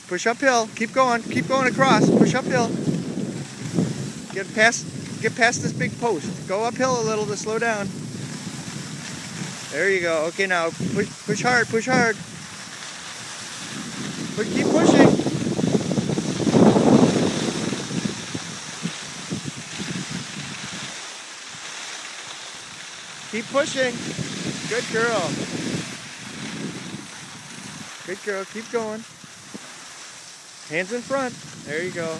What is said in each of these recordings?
Push uphill. Keep going. Keep going across. Push uphill. Get past this big post. Go uphill a little to slow down. There you go. Okay, now push hard. Push hard. Keep pushing. Keep pushing. Good girl. Good girl. Keep going. Hands in front. There you go.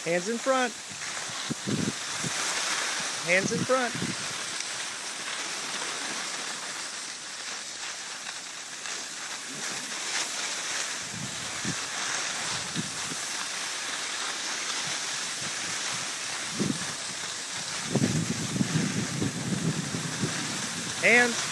Hands in front. Hands in front. Hands.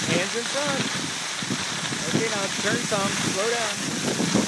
Hands in front. Okay, now turn some. Slow down.